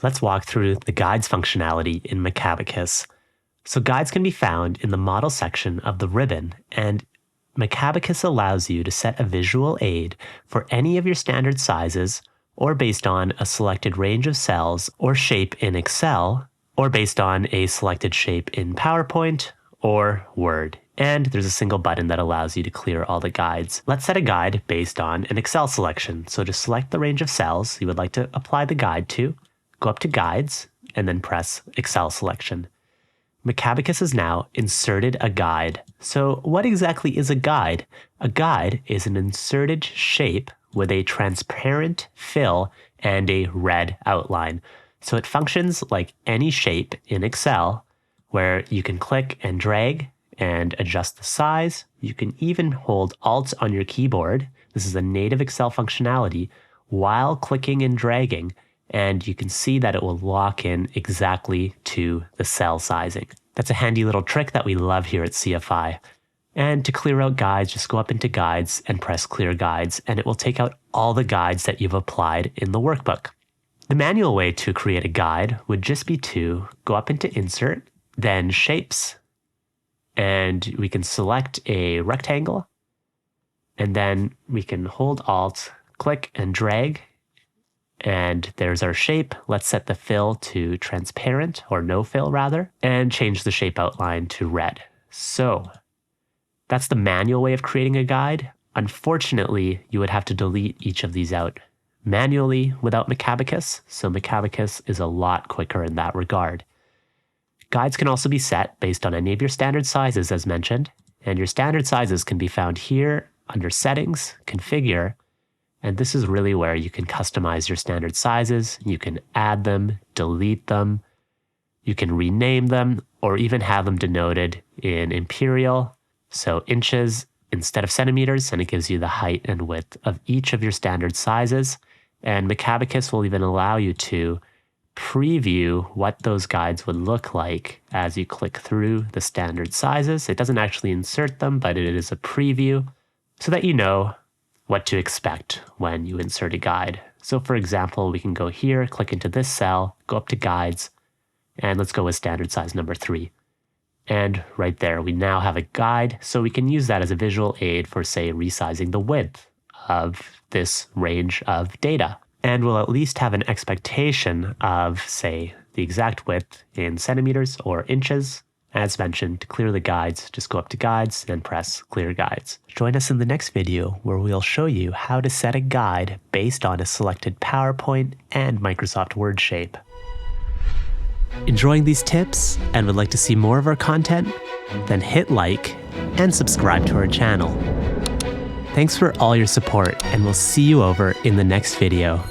Let's walk through the guides functionality in Macabacus. So guides can be found in the model section of the ribbon, and Macabacus allows you to set a visual aid for any of your standard sizes, or based on a selected range of cells or shape in Excel, or based on a selected shape in PowerPoint or Word. And there's a single button that allows you to clear all the guides. Let's set a guide based on an Excel selection. So just select the range of cells you would like to apply the guide to, go up to Guides, and then press Excel selection. Macabacus has now inserted a guide. So what exactly is a guide? A guide is an inserted shape with a transparent fill and a red outline. So it functions like any shape in Excel, where you can click and drag and adjust the size. You can even hold Alt on your keyboard. This is a native Excel functionality while clicking and dragging, and you can see that it will lock in exactly to the cell sizing. That's a handy little trick that we love here at CFI. And to clear out guides, just go up into Guides and press Clear Guides, and it will take out all the guides that you've applied in the workbook. The manual way to create a guide would just be to go up into Insert, then Shapes, and we can select a rectangle, and then we can hold Alt, click and drag, and there's our shape. Let's set the fill to transparent, or no fill rather, and change the shape outline to red. So that's the manual way of creating a guide. Unfortunately, you would have to delete each of these out manually without Macabacus, so Macabacus is a lot quicker in that regard. Guides can also be set based on any of your standard sizes as mentioned, and your standard sizes can be found here under Settings, Configure, and this is really where you can customize your standard sizes. You can add them, delete them, you can rename them, or even have them denoted in imperial, so inches instead of centimeters, and it gives you the height and width of each of your standard sizes. And Macabacus will even allow you to preview what those guides would look like as you click through the standard sizes. It doesn't actually insert them, but it is a preview so that you know what to expect when you insert a guide. So for example, we can go here, click into this cell, go up to Guides, and let's go with standard size number 3. And right there, we now have a guide, so we can use that as a visual aid for, say, resizing the width of this range of data. And we'll at least have an expectation of, say, the exact width in centimeters or inches. As mentioned, to clear the guides, just go up to Guides and press Clear Guides. Join us in the next video where we'll show you how to set a guide based on a selected PowerPoint and Microsoft Word shape. Enjoying these tips and would like to see more of our content? Then hit like and subscribe to our channel. Thanks for all your support, and we'll see you over in the next video.